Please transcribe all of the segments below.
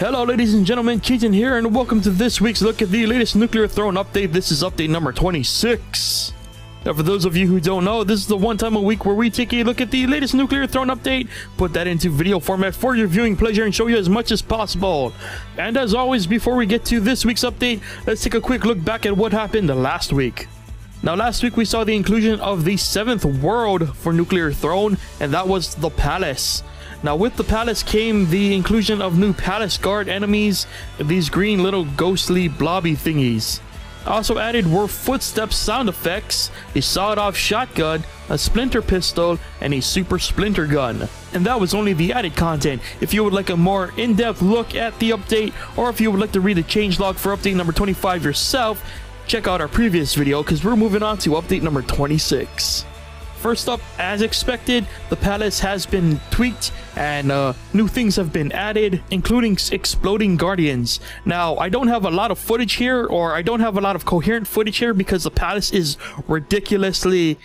Hello ladies and gentlemen, Keaton here, and welcome to this week's look at the latest Nuclear Throne update. This is update number 26. Now for those of you who don't know, this is the one time a week where we take a look at the latest Nuclear Throne update, put that into video format for your viewing pleasure, and show you as much as possible. And as always, before we get to this week's update, let's take a quick look back at what happened last week. Now last week we saw the inclusion of the 7th world for Nuclear Throne, and that was the Palace. Now with the Palace came the inclusion of new Palace Guard enemies, these green little ghostly blobby thingies. Also added were footstep sound effects, a sawed-off shotgun, a splinter pistol, and a super splinter gun. And that was only the added content. If you would like a more in-depth look at the update, or if you would like to read the changelog for update number 25 yourself, check out our previous video because we're moving on to update number 26. First up, as expected, the Palace has been tweaked and new things have been added, including exploding guardians. Now, I don't have a lot of footage here, or I don't have a lot of coherent footage here because the Palace is ridiculously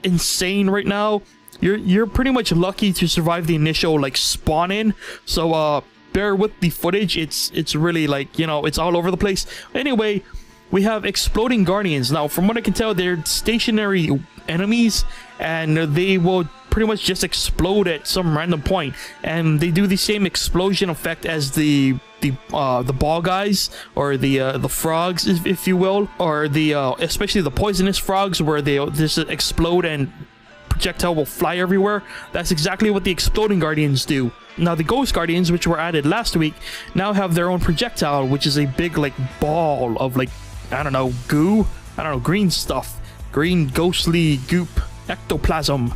insane right now. You're pretty much lucky to survive the initial like spawn in, so bear with the footage. It's really like, you know, it's all over the place. Anyway, we have exploding guardians. Now, from what I can tell, they're stationary enemies, and they will pretty much just explode at some random point, and they do the same explosion effect as the ball guys, or the frogs, if you will, or the especially the poisonous frogs, where they just explode and projectile will fly everywhere. That's exactly what the exploding guardians do. Now the ghost guardians, which were added last week, now have their own projectile, which is a big like ball of like, I don't know, goo, I don't know, green stuff, green ghostly goop, ectoplasm.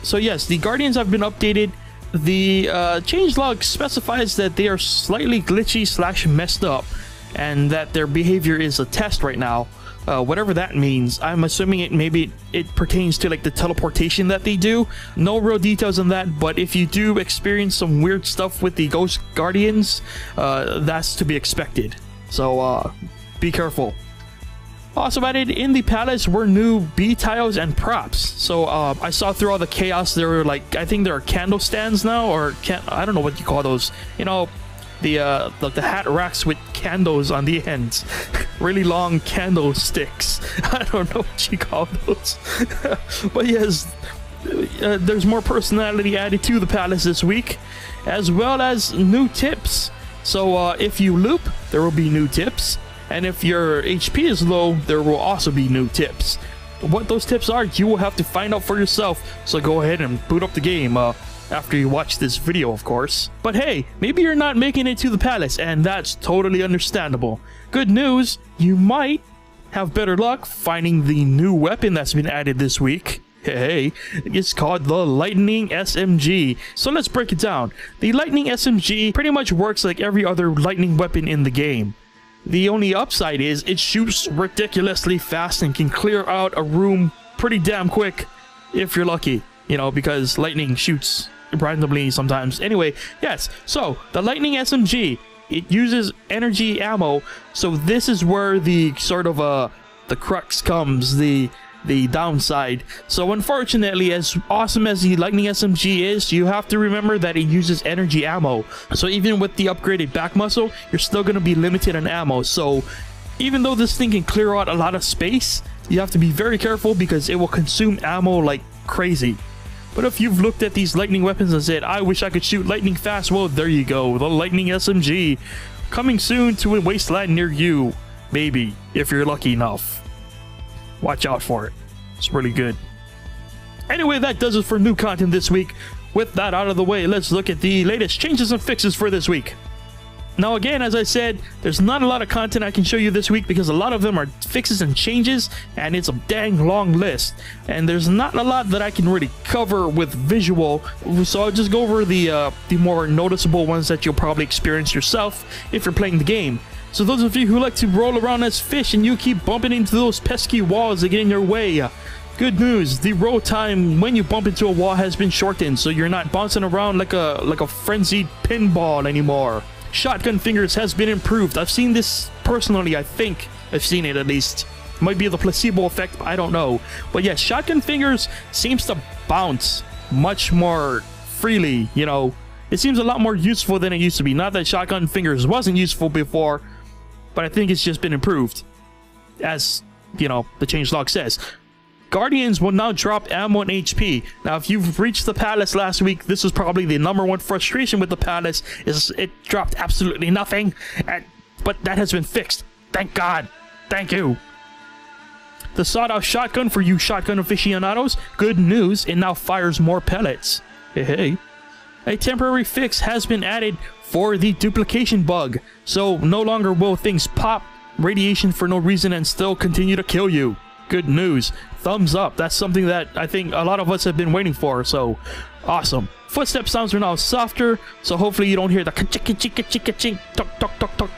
So yes, the guardians have been updated. The changelog specifies that they are slightly glitchy / messed up, and that their behavior is a test right now. Whatever that means. I'm assuming maybe it pertains to like the teleportation that they do. No real details on that, but if you do experience some weird stuff with the ghost guardians, that's to be expected. So be careful. Also added in the Palace were new B tiles and props. So I saw through all the chaos, there were like, I think there are candle stands now, or I don't know what you call those, you know, the hat racks with candles on the ends. Really long candlesticks. I don't know what you call those. But yes, there's more personality added to the Palace this week, as well as new tips. So if you loop, there will be new tips. And if your HP is low, there will also be new tips. What those tips are, you will have to find out for yourself, so go ahead and boot up the game after you watch this video, of course. But hey, maybe you're not making it to the Palace, and that's totally understandable. Good news, you might have better luck finding the new weapon that's been added this week. Hey, it's called the Lightning SMG. So let's break it down. The Lightning SMG pretty much works like every other lightning weapon in the game. The only upside is it shoots ridiculously fast and can clear out a room pretty damn quick if you're lucky, you know, because lightning shoots randomly sometimes. Anyway, yes, so the Lightning SMG, it uses energy ammo, so this is where the sort of the crux comes, the downside. So unfortunately, as awesome as the Lightning SMG is, you have to remember that it uses energy ammo. So even with the upgraded back muscle, you're still going to be limited on ammo. So even though this thing can clear out a lot of space, you have to be very careful because it will consume ammo like crazy. But if you've looked at these lightning weapons and said, I wish I could shoot lightning fast, well, there you go, the Lightning SMG. Coming soon to a wasteland near you. Maybe, if you're lucky enough. Watch out for it. It's really good. Anyway, that does it for new content this week. With that out of the way, let's look at the latest changes and fixes for this week. Now again, as I said, there's not a lot of content I can show you this week because a lot of them are fixes and changes, and it's a dang long list. And there's not a lot that I can really cover with visual, so I'll just go over the more noticeable ones that you'll probably experience yourself if you're playing the game. So those of you who like to roll around as fish and you keep bumping into those pesky walls that get in your way, good news, the roll time when you bump into a wall has been shortened, so you're not bouncing around like a frenzied pinball anymore. Shotgun fingers has been improved. I've seen this personally, I think I've seen it at least. Might be the placebo effect, I don't know. But yes, shotgun fingers seems to bounce much more freely, you know. It seems a lot more useful than it used to be. Not that shotgun fingers wasn't useful before, but I think it's just been improved. As, you know, the changelog says. Guardians will now drop ammo and HP. Now, if you've reached the palace last week, this was probably the #1 frustration with the palace, is it dropped absolutely nothing. But that has been fixed. Thank God. Thank you. The sawed-off shotgun for you shotgun aficionados. Good news, it now fires more pellets. Hey. A temporary fix has been added for the duplication bug. So, no longer will things pop radiation for no reason and still continue to kill you. Good news. Thumbs up. That's something that I think a lot of us have been waiting for, so awesome. Footstep sounds are now softer, so hopefully you don't hear the ka-chicka-chicka-chicka-chink, tok-tok-tok-tok.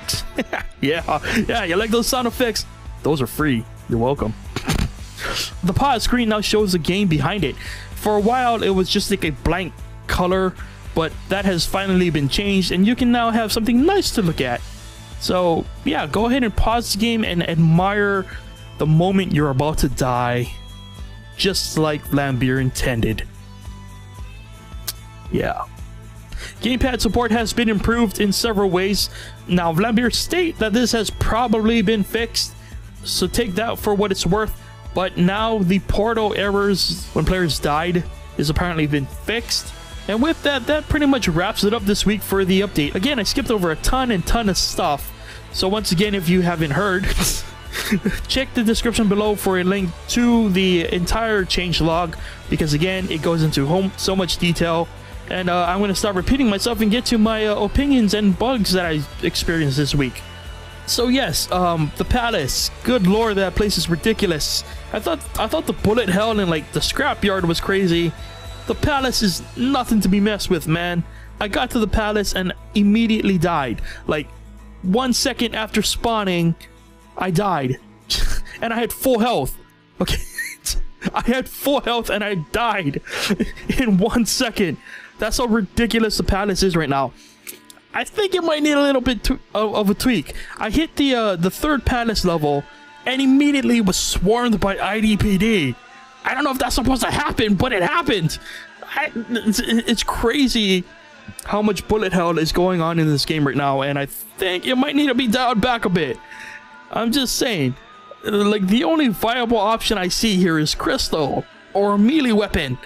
Yeah, you like those sound effects? Those are free. You're welcome. The pause screen now shows the game behind it. For a while, it was just like a blank color, but that has finally been changed, and you can now have something nice to look at. So, yeah, go ahead and pause the game and admire the moment you're about to die, just like Vlambeer intended. Yeah. Gamepad support has been improved in several ways. Now, Vlambeer state that this has probably been fixed, so take that for what it's worth. But now the portal errors when players died is apparently been fixed. And with that, that pretty much wraps it up this week for the update. Again, I skipped over a ton of stuff. So once again, if you haven't heard, check the description below for a link to the entire changelog, because again, it goes into so much detail. And I'm going to start repeating myself and get to my opinions and bugs that I experienced this week. So yes, the palace. Good lord, that place is ridiculous. I thought the bullet hell and like the scrapyard was crazy. The palace is nothing to be messed with, man. I got to the palace and immediately died. Like 1 second after spawning, I died. And I had full health. Okay. I had full health and I died in 1 second. That's how ridiculous the palace is right now. I think it might need a little bit of a tweak. I hit the third palace level and immediately was swarmed by IDPD. I don't know if that's supposed to happen, but it happened. It's crazy how much bullet hell is going on in this game right now, and I think it might need to be dialed back a bit. I'm just saying, like, the only viable option I see here is crystal or a melee weapon.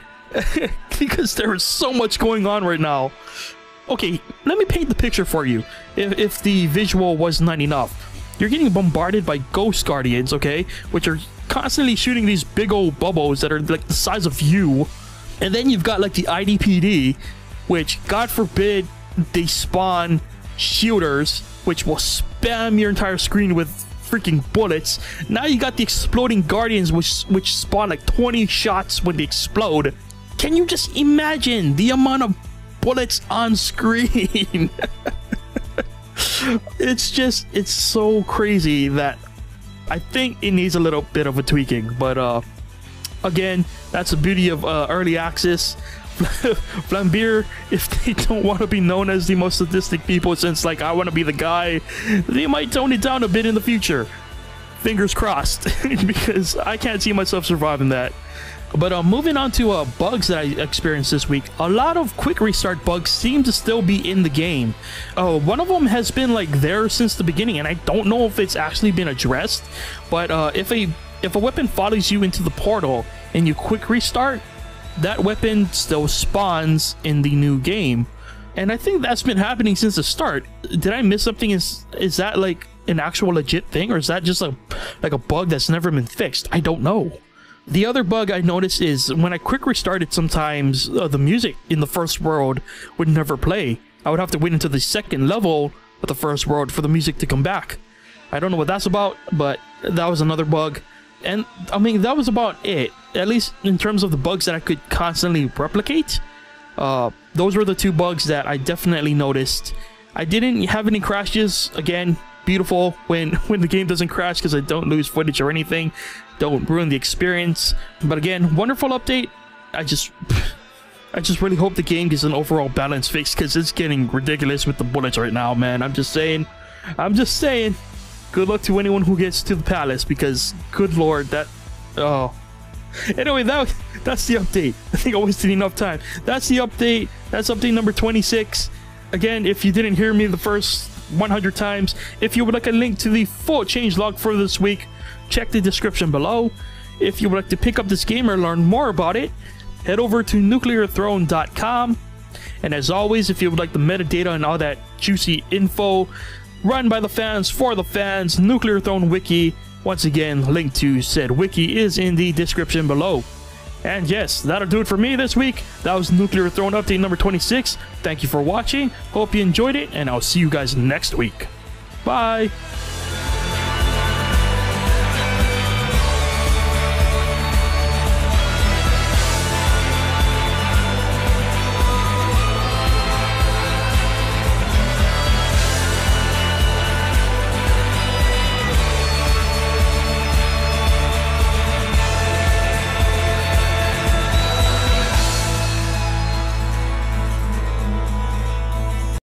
Because there is so much going on right now. Okay, let me paint the picture for you. If the visual was not enough. You're getting bombarded by ghost guardians, okay? Which are constantly shooting these big old bubbles that are like the size of you. And then you've got like the IDPD, which, God forbid, they spawn shielders, which will spam your entire screen with freaking bullets. Now you got the exploding guardians, which spawn like 20 shots when they explode. Can you just imagine the amount of bullets on screen? It's so crazy that I think it needs a little bit of a tweaking. But again, that's the beauty of early access. Vlambeer, if they don't want to be known as the most sadistic people, since like I want to be the guy, they might tone it down a bit in the future. Fingers crossed, because I can't see myself surviving that. But moving on to bugs that I experienced this week, a lot of quick restart bugs seem to still be in the game. One of them has been like there since the beginning, and I don't know if it's actually been addressed. But if a weapon follows you into the portal and you quick restart, that weapon still spawns in the new game. And I think that's been happening since the start. Did I miss something? Is that like an actual legit thing, or is that just like a bug that's never been fixed? I don't know. The other bug I noticed is when I quick restarted, sometimes the music in the first world would never play. I would have to wait until the second level of the first world for the music to come back. I don't know what that's about, but that was another bug. And I mean, that was about it, at least in terms of the bugs that I could constantly replicate. Those were the two bugs that I definitely noticed. I didn't have any crashes. Again, beautiful when the game doesn't crash, because I don't lose footage or anything. Don't ruin the experience. But again, wonderful update. I just really hope the game gets an overall balance fix, because it's getting ridiculous with the bullets right now, man. I'm just saying. Good luck to anyone who gets to the palace, because good lord, that... Oh. Anyway, that's the update. I think I wasted enough time. That's the update. That's update number 26. Again, if you didn't hear me the first 100 times, if you would like a link to the full changelog for this week, check the description below. If you would like to pick up this game or learn more about it, head over to nuclearthrone.com. And as always, if you would like the metadata and all that juicy info run by the fans for the fans, Nuclear Throne Wiki, once again, link to said wiki is in the description below. And yes, that'll do it for me this week. That was Nuclear Throne update number 26. Thank you for watching. Hope you enjoyed it, and I'll see you guys next week. Bye!